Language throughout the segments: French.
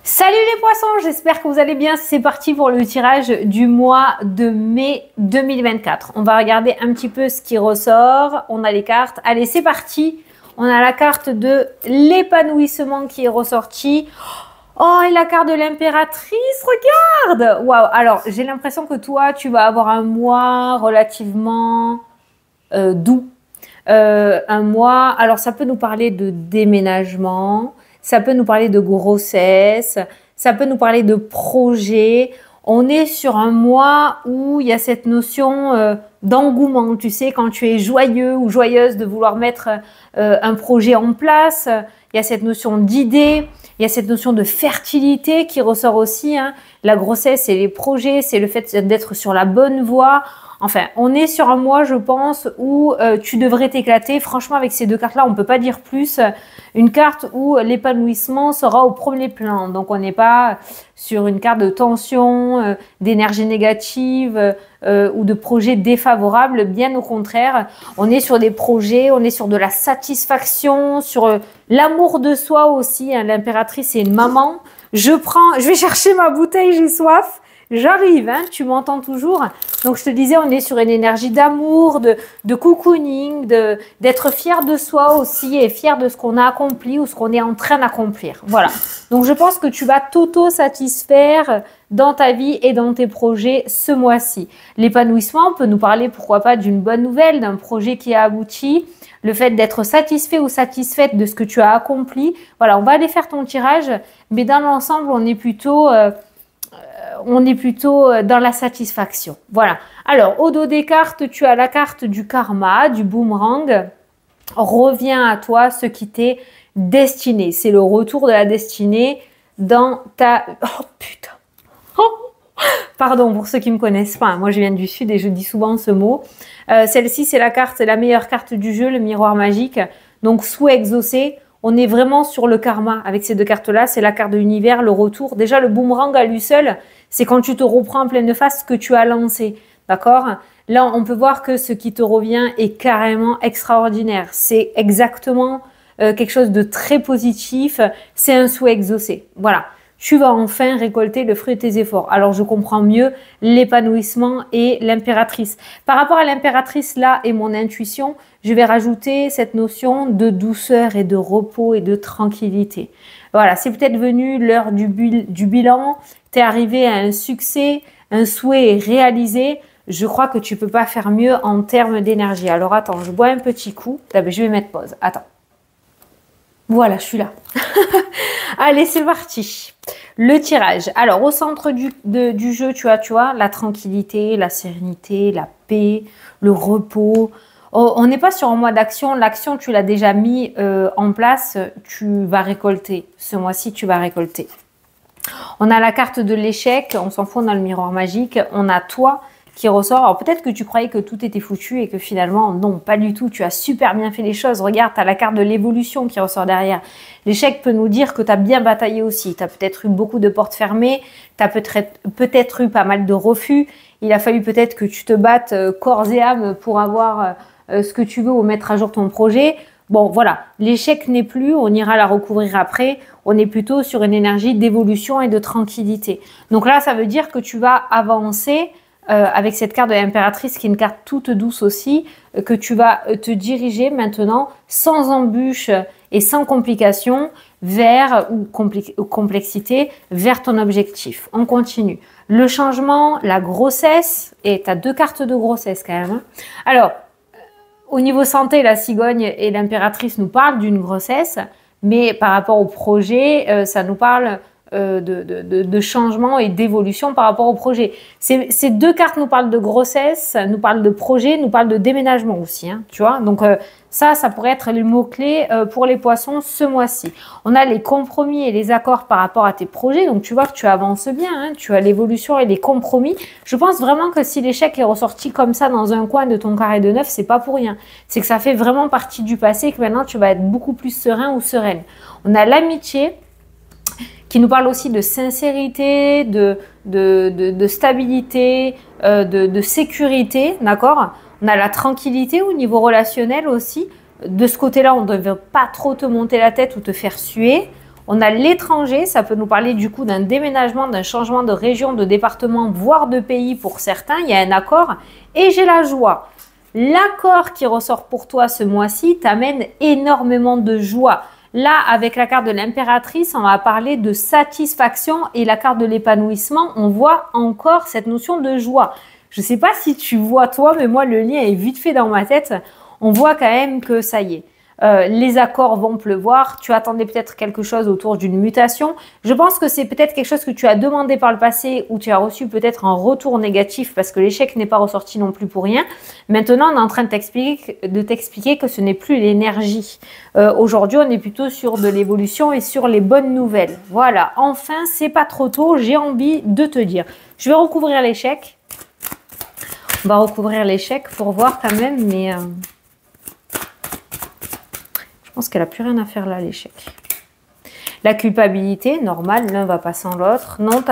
Salut les poissons, j'espère que vous allez bien. C'est parti pour le tirage du mois de mai 2024. On va regarder un petit peu ce qui ressort. On a les cartes. Allez, c'est parti. On a la carte de l'épanouissement qui est ressortie. Oh, et la carte de l'impératrice, regarde! Waouh! Alors, j'ai l'impression que toi, tu vas avoir un mois relativement doux. Un mois, alors ça peut nous parler de déménagement. Ça peut nous parler de grossesse, ça peut nous parler de projet. On est sur un mois où il y a cette notion d'engouement. Tu sais, quand tu es joyeux ou joyeuse de vouloir mettre un projet en place, il y a cette notion d'idée, il y a cette notion de fertilité qui ressort aussi. Hein. La grossesse et les projets, c'est le fait d'être sur la bonne voie. Enfin, on est sur un mois, je pense, où tu devrais t'éclater. Franchement, avec ces deux cartes-là, on ne peut pas dire plus. Une carte où l'épanouissement sera au premier plan. Donc, on n'est pas sur une carte de tension, d'énergie négative ou de projet défavorable. Bien au contraire, on est sur des projets, on est sur de la satisfaction, sur l'amour de soi aussi. Hein. L'impératrice, c'est une maman. Je vais chercher ma bouteille, j'ai soif. J'arrive, hein, tu m'entends toujours. Donc, je te disais, on est sur une énergie d'amour, de cocooning, d'être fier de soi aussi et fier de ce qu'on a accompli ou ce qu'on est en train d'accomplir. Voilà. Donc, je pense que tu vas t'auto-satisfaire dans ta vie et dans tes projets ce mois-ci. L'épanouissement peut nous parler, pourquoi pas, d'une bonne nouvelle, d'un projet qui a abouti. Le fait d'être satisfait ou satisfaite de ce que tu as accompli. Voilà, on va aller faire ton tirage. Mais dans l'ensemble, on est plutôt dans la satisfaction. Voilà. Alors, au dos des cartes, tu as la carte du karma, du boomerang. Reviens à toi ce qui t'est destiné. C'est le retour de la destinée dans ta... Oh putain. Oh. Pardon pour ceux qui ne me connaissent pas. Moi, je viens du Sud et je dis souvent ce mot. Celle-ci, c'est la meilleure carte du jeu, le miroir magique. Donc, souhait exaucé. On est vraiment sur le karma avec ces deux cartes-là. C'est la carte de l'univers, le retour. Déjà, le boomerang à lui seul, c'est quand tu te reprends en pleine face ce que tu as lancé. D'accord? Là, on peut voir que ce qui te revient est carrément extraordinaire. C'est exactement quelque chose de très positif. C'est un souhait exaucé. Voilà. Tu vas enfin récolter le fruit de tes efforts. Alors, je comprends mieux l'épanouissement et l'impératrice. Par rapport à l'impératrice, là, et mon intuition, je vais rajouter cette notion de douceur et de repos et de tranquillité. Voilà, c'est peut-être venu l'heure du bilan, tu es arrivé à un succès, un souhait est réalisé. Je crois que tu peux pas faire mieux en termes d'énergie. Alors, attends, je bois un petit coup. Je vais mettre pause. Attends. Voilà, je suis là. Allez, c'est parti. Le tirage. Alors, au centre du jeu, tu vois, la tranquillité, la sérénité, la paix, le repos. Oh, on n'est pas sur un mois d'action. L'action, tu l'as déjà mis en place. Tu vas récolter. Ce mois-ci, tu vas récolter. On a la carte de l'échec. On s'en fout dans le miroir magique. On a toi qui ressort. Alors peut-être que tu croyais que tout était foutu et que finalement, non, pas du tout. Tu as super bien fait les choses. Regarde, tu as la carte de l'évolution qui ressort derrière. L'échec peut nous dire que tu as bien bataillé aussi. Tu as peut-être eu beaucoup de portes fermées. Tu as peut-être eu pas mal de refus. Il a fallu peut-être que tu te battes corps et âme pour avoir ce que tu veux ou mettre à jour ton projet. Bon, voilà. L'échec n'est plus. On ira la recouvrir après. On est plutôt sur une énergie d'évolution et de tranquillité. Donc là, ça veut dire que tu vas avancer avec cette carte de l'impératrice qui est une carte toute douce aussi, que tu vas te diriger maintenant sans embûches et sans complications vers ou complexité vers ton objectif. On continue. Le changement, la grossesse, et tu as deux cartes de grossesse quand même. Hein. Alors, au niveau santé, la cigogne et l'impératrice nous parlent d'une grossesse, mais par rapport au projet, ça nous parle de changement et d'évolution par rapport au projet. Ces deux cartes nous parlent de grossesse, nous parlent de projet, nous parlent de déménagement aussi. Hein, tu vois. Donc ça pourrait être les mots-clés pour les poissons ce mois-ci. On a les compromis et les accords par rapport à tes projets. Donc tu vois que tu avances bien. Hein, tu as l'évolution et les compromis. Je pense vraiment que si l'échec est ressorti comme ça dans un coin de ton carré de 9, c'est pas pour rien. C'est que ça fait vraiment partie du passé et que maintenant tu vas être beaucoup plus serein ou sereine. On a l'amitié qui nous parle aussi de sincérité, de stabilité, de sécurité, d'accord? On a la tranquillité au niveau relationnel aussi. De ce côté-là, on ne devrait pas trop te monter la tête ou te faire suer. On a l'étranger, ça peut nous parler du coup d'un déménagement, d'un changement de région, de département, voire de pays pour certains. Il y a un accord. Et j'ai la joie. L'accord qui ressort pour toi ce mois-ci t'amène énormément de joie. Là, avec la carte de l'impératrice, on va parler de satisfaction et la carte de l'épanouissement, on voit encore cette notion de joie. Je ne sais pas si tu vois toi, mais moi, le lien est vite fait dans ma tête. On voit quand même que ça y est. Les accords vont pleuvoir, tu attendais peut-être quelque chose autour d'une mutation. Je pense que c'est peut-être quelque chose que tu as demandé par le passé ou tu as reçu peut-être un retour négatif parce que l'échec n'est pas ressorti non plus pour rien. Maintenant, on est en train de t'expliquer que ce n'est plus l'énergie. Aujourd'hui, on est plutôt sur de l'évolution et sur les bonnes nouvelles. Voilà, enfin, c'est pas trop tôt, j'ai envie de te dire. Je vais recouvrir l'échec. On va recouvrir l'échec pour voir quand même, mais... Je pense qu'elle n'a plus rien à faire là, l'échec. La culpabilité, normal, l'un va pas sans l'autre. Non,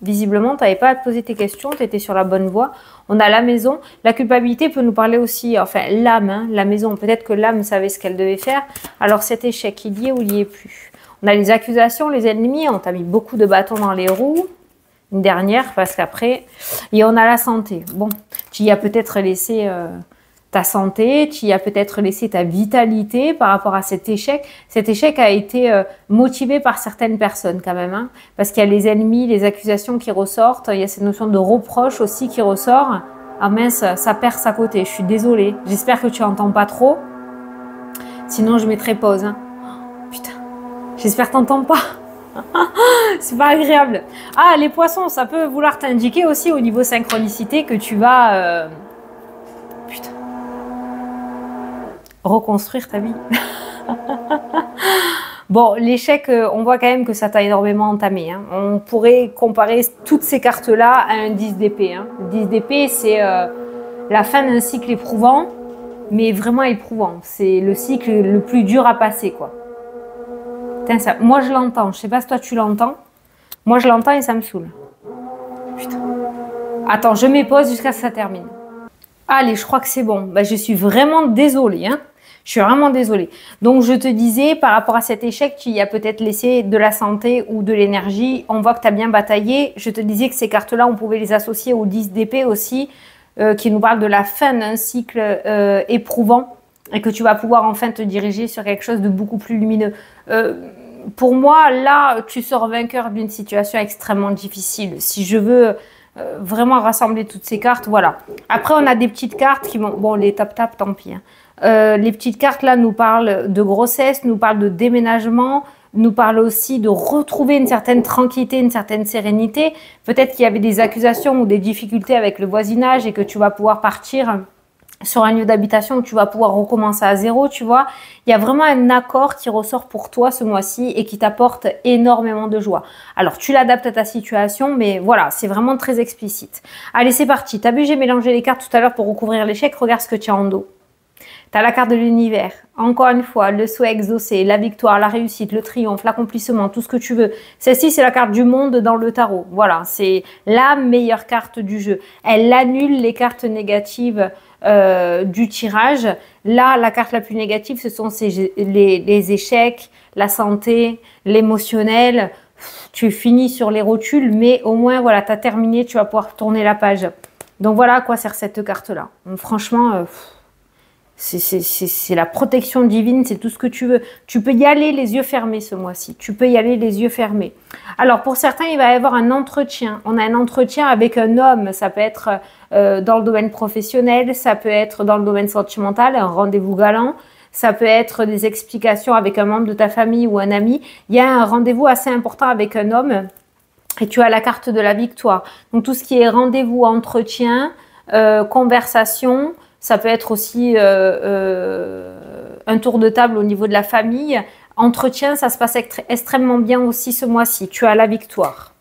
visiblement, tu n'avais pas à te poser tes questions, tu étais sur la bonne voie. On a la maison. La culpabilité peut nous parler aussi, enfin l'âme, hein, la maison. Peut-être que l'âme savait ce qu'elle devait faire. Alors cet échec, il y est ou il n'y est plus? On a les accusations, les ennemis. On t'a mis beaucoup de bâtons dans les roues. Une dernière, parce qu'après... Et on a la santé. Bon, tu y as peut-être laissé... ta santé, tu y as peut-être laissé ta vitalité par rapport à cet échec. Cet échec a été motivé par certaines personnes quand même, hein, parce qu'il y a les ennemis, les accusations qui ressortent, il y a cette notion de reproche aussi qui ressort. Ah mince, ça perce à côté, je suis désolée. J'espère que tu n'entends pas trop, sinon je mettrai pause. Hein. Oh, putain, j'espère que tu n'entends pas. C'est pas agréable. Ah, les poissons, ça peut vouloir t'indiquer aussi au niveau synchronicité que tu vas... Putain. Reconstruire ta vie. Bon, l'échec, on voit quand même que ça t'a énormément entamé. Hein. On pourrait comparer toutes ces cartes-là à un 10 d'épée. Hein. Le 10 d'épée, c'est la fin d'un cycle éprouvant, mais vraiment éprouvant. C'est le cycle le plus dur à passer, quoi. Putain, ça, moi, je l'entends. Je sais pas si toi, tu l'entends. Moi, je l'entends et ça me saoule. Putain. Attends, je mets pause jusqu'à ce que ça termine. Allez, je crois que c'est bon. Ben, je suis vraiment désolée. Hein. Je suis vraiment désolée. Donc, je te disais, par rapport à cet échec, tu y as peut-être laissé de la santé ou de l'énergie. On voit que tu as bien bataillé. Je te disais que ces cartes-là, on pouvait les associer au 10 d'épée aussi, qui nous parle de la fin d'un cycle éprouvant et que tu vas pouvoir enfin te diriger sur quelque chose de beaucoup plus lumineux. Pour moi, là, tu sors vainqueur d'une situation extrêmement difficile. Si je veux... vraiment rassembler toutes ces cartes, voilà. Après, on a des petites cartes qui vont... Bon, les tap-tap, tant pis. Hein. Les petites cartes, là, nous parlent de grossesse, nous parlent de déménagement, nous parlent aussi de retrouver une certaine tranquillité, une certaine sérénité. Peut-être qu'il y avait des accusations ou des difficultés avec le voisinage et que tu vas pouvoir partir sur un lieu d'habitation où tu vas pouvoir recommencer à zéro, tu vois. Il y a vraiment un accord qui ressort pour toi ce mois-ci et qui t'apporte énormément de joie. Alors, tu l'adaptes à ta situation, mais voilà, c'est vraiment très explicite. Allez, c'est parti. T'as vu, j'ai mélangé les cartes tout à l'heure pour recouvrir l'échec. Regarde ce que tu as en dos. Tu as la carte de l'univers. Encore une fois, le souhait exaucé, la victoire, la réussite, le triomphe, l'accomplissement, tout ce que tu veux. Celle-ci, c'est la carte du monde dans le tarot. Voilà, c'est la meilleure carte du jeu. Elle annule les cartes négatives du tirage. Là, la carte la plus négative, ce sont les échecs, la santé, l'émotionnel. Tu finis sur les rotules, mais au moins, voilà, tu as terminé, tu vas pouvoir tourner la page. Donc voilà à quoi sert cette carte-là. Franchement, c'est la protection divine, c'est tout ce que tu veux. Tu peux y aller les yeux fermés ce mois-ci. Tu peux y aller les yeux fermés. Alors, pour certains, il va y avoir un entretien. On a un entretien avec un homme. Ça peut être dans le domaine professionnel, ça peut être dans le domaine sentimental, un rendez-vous galant. Ça peut être des explications avec un membre de ta famille ou un ami. Il y a un rendez-vous assez important avec un homme et tu as la carte de la victoire. Donc, tout ce qui est rendez-vous, entretien, conversation, ça peut être aussi un tour de table au niveau de la famille. Entretien, ça se passe extrêmement bien aussi ce mois-ci. Tu as la victoire.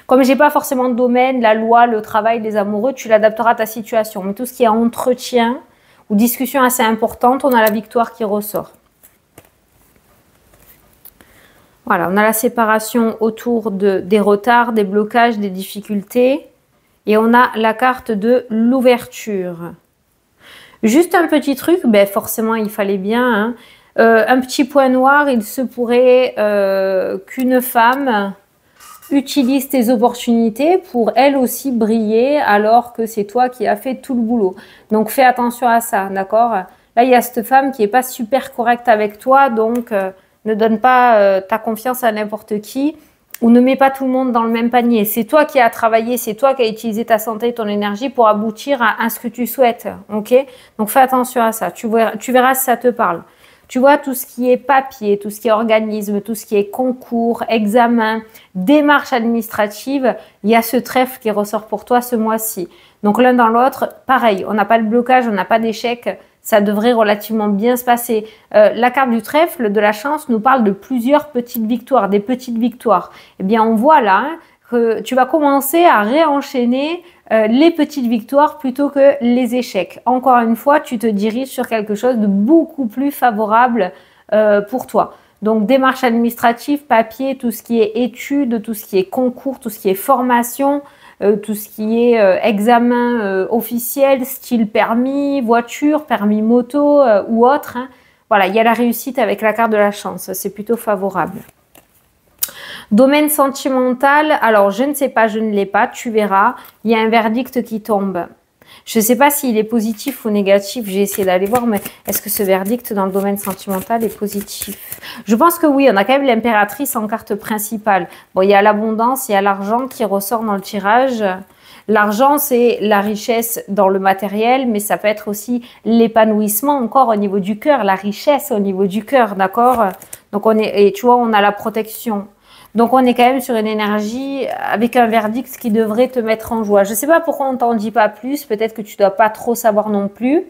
Comme j'ai pas forcément de domaine, la loi, le travail, les amoureux, tu l'adapteras à ta situation. Mais tout ce qui est entretien ou discussion assez importante, on a la victoire qui ressort. Voilà, on a la séparation autour des retards, des blocages, des difficultés. Et on a la carte de l'ouverture. Juste un petit truc, ben forcément il fallait bien. Un petit point noir, il se pourrait qu'une femme utilise tes opportunités pour elle aussi briller alors que c'est toi qui as fait tout le boulot. Donc fais attention à ça, d'accord? Là, il y a cette femme qui est pas super correcte avec toi, donc ne donne pas ta confiance à n'importe qui ou ne mets pas tout le monde dans le même panier. C'est toi qui as travaillé, c'est toi qui as utilisé ta santé et ton énergie pour aboutir à ce que tu souhaites, ok? Donc fais attention à ça, tu verras si ça te parle. Tu vois, tout ce qui est papier, tout ce qui est organisme, tout ce qui est concours, examen, démarche administrative, il y a ce trèfle qui ressort pour toi ce mois-ci. Donc l'un dans l'autre, pareil, on n'a pas de blocage, on n'a pas d'échec, ça devrait relativement bien se passer. La carte du trèfle de la chance nous parle de plusieurs petites victoires, des petites victoires. Eh bien, on voit là que tu vas commencer à réenchaîner les petites victoires plutôt que les échecs. Encore une fois, tu te diriges sur quelque chose de beaucoup plus favorable pour toi. Donc, démarche administrative, papier, tout ce qui est études, tout ce qui est concours, tout ce qui est formation, tout ce qui est examen officiel, style permis, voiture, permis moto ou autre. Hein. Voilà, il y a la réussite avec la carte de la chance. C'est plutôt favorable. Domaine sentimental, alors je ne sais pas, je ne l'ai pas, tu verras. Il y a un verdict qui tombe. Je ne sais pas s'il est positif ou négatif, j'ai essayé d'aller voir, mais est-ce que ce verdict dans le domaine sentimental est positif? Je pense que oui, on a quand même l'impératrice en carte principale. Bon, il y a l'abondance, il y a l'argent qui ressort dans le tirage. L'argent, c'est la richesse dans le matériel, mais ça peut être aussi l'épanouissement encore au niveau du cœur, la richesse au niveau du cœur, d'accord? Donc, et tu vois, on a la protection. Donc, on est quand même sur une énergie avec un verdict qui devrait te mettre en joie. Je ne sais pas pourquoi on t'en dit pas plus. Peut-être que tu dois pas trop savoir non plus.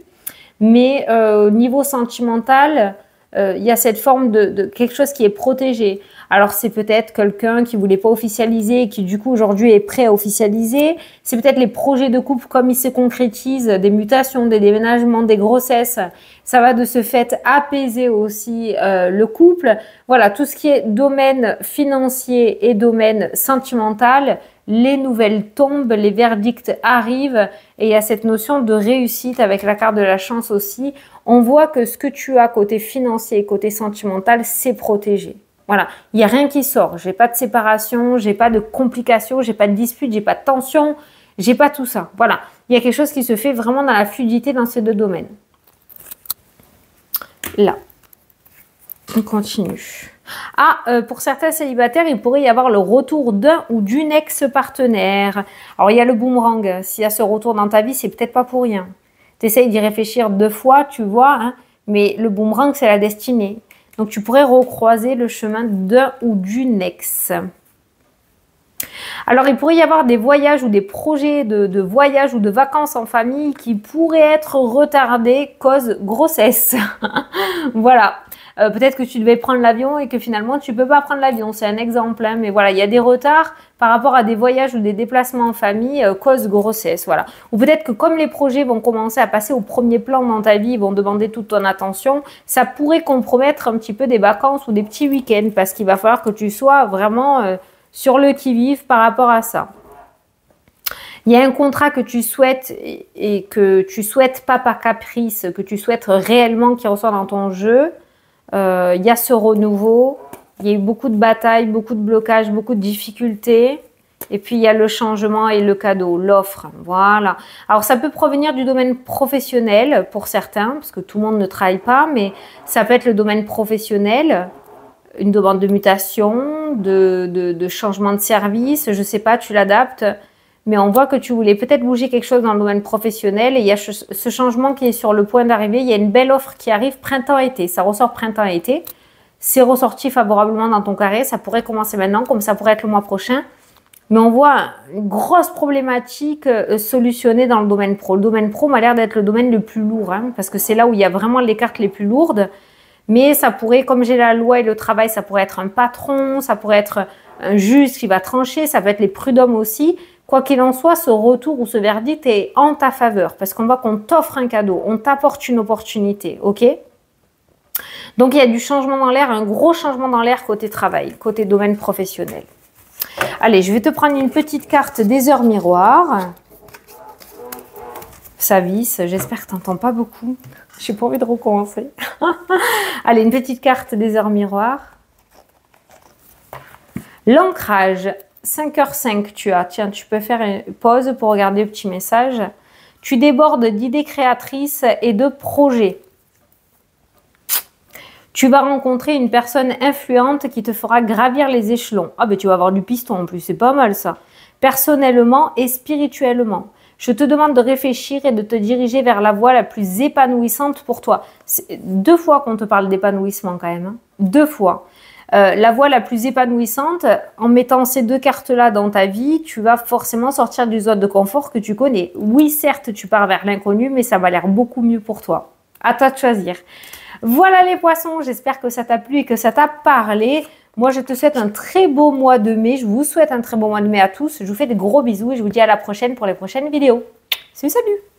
Mais au niveau sentimental, il y a cette forme de quelque chose qui est protégé. Alors, c'est peut-être quelqu'un qui voulait pas officialiser et qui, du coup, aujourd'hui est prêt à officialiser. C'est peut-être les projets de couple comme ils se concrétisent, des mutations, des déménagements, des grossesses. Ça va de ce fait apaiser aussi le couple. Voilà, tout ce qui est domaine financier et domaine sentimental, les nouvelles tombent, les verdicts arrivent et il y a cette notion de réussite avec la carte de la chance aussi. On voit que ce que tu as côté financier et côté sentimental, c'est protégé. Voilà, il n'y a rien qui sort. J'ai pas de séparation, j'ai pas de complications, j'ai pas de dispute, j'ai pas de tension, j'ai pas tout ça. Voilà, il y a quelque chose qui se fait vraiment dans la fluidité dans ces deux domaines. Là, on continue. Ah, pour certains célibataires, il pourrait y avoir le retour d'un ou d'une ex-partenaire. Alors, il y a le boomerang. S'il y a ce retour dans ta vie, c'est peut-être pas pour rien. Tu essayes d'y réfléchir 2 fois, tu vois, hein, mais le boomerang, c'est la destinée. Donc, tu pourrais recroiser le chemin d'un ou d'une ex. Alors, il pourrait y avoir des voyages ou des projets de voyage ou de vacances en famille qui pourraient être retardés cause grossesse. Voilà. Peut-être que tu devais prendre l'avion et que finalement, tu ne peux pas prendre l'avion. C'est un exemple. Hein, mais voilà, il y a des retards par rapport à des voyages ou des déplacements en famille cause grossesse. Voilà. Ou peut-être que comme les projets vont commencer à passer au premier plan dans ta vie, ils vont demander toute ton attention, ça pourrait compromettre un petit peu des vacances ou des petits week-ends parce qu'il va falloir que tu sois vraiment sur le qui-vive par rapport à ça. Il y a un contrat que tu souhaites et que tu souhaites pas par caprice, que tu souhaites réellement qui ressort dans ton jeu. Il y a ce renouveau, il y a eu beaucoup de batailles, beaucoup de blocages, beaucoup de difficultés. Et puis, il y a le changement et le cadeau, l'offre. Voilà. Alors, ça peut provenir du domaine professionnel pour certains, parce que tout le monde ne travaille pas, mais ça peut être le domaine professionnel, une demande de mutation, de changement de service, je ne sais pas, tu l'adaptes. Mais on voit que tu voulais peut-être bouger quelque chose dans le domaine professionnel et il y a ce changement qui est sur le point d'arriver. Il y a une belle offre qui arrive printemps-été. Ça ressort printemps-été. C'est ressorti favorablement dans ton carré. Ça pourrait commencer maintenant, comme ça pourrait être le mois prochain. Mais on voit une grosse problématique solutionnée dans le domaine pro. Le domaine pro m'a l'air d'être le domaine le plus lourd, hein, parce que c'est là où il y a vraiment les cartes les plus lourdes. Mais ça pourrait, comme j'ai la loi et le travail, ça pourrait être un patron, ça pourrait être un juge qui va trancher, ça peut être les prud'hommes aussi. Quoi qu'il en soit, ce retour ou ce verdict est en ta faveur parce qu'on voit qu'on t'offre un cadeau, on t'apporte une opportunité, ok? Donc, il y a du changement dans l'air, un gros changement dans l'air côté travail, côté domaine professionnel. Allez, je vais te prendre une petite carte des heures miroirs. Ça visse, j'espère que tu n'entends pas beaucoup. J'ai pas envie de recommencer. Allez, une petite carte des heures miroirs. L'ancrage, 5h05 tu as. Tiens, tu peux faire une pause pour regarder le petit message. Tu débordes d'idées créatrices et de projets. Tu vas rencontrer une personne influente qui te fera gravir les échelons. Ah ben tu vas avoir du piston en plus, c'est pas mal ça. Personnellement et spirituellement. Je te demande de réfléchir et de te diriger vers la voie la plus épanouissante pour toi. C'est 2 fois qu'on te parle d'épanouissement quand même. Hein. 2 fois. La voie la plus épanouissante, en mettant ces 2 cartes-là dans ta vie, tu vas forcément sortir du zone de confort que tu connais. Oui, certes, tu pars vers l'inconnu, mais ça va l'air beaucoup mieux pour toi. À toi de choisir. Voilà les poissons, j'espère que ça t'a plu et que ça t'a parlé. Moi, je te souhaite un très beau mois de mai. Je vous souhaite un très beau mois de mai à tous. Je vous fais des gros bisous et je vous dis à la prochaine pour les prochaines vidéos. Salut, salut!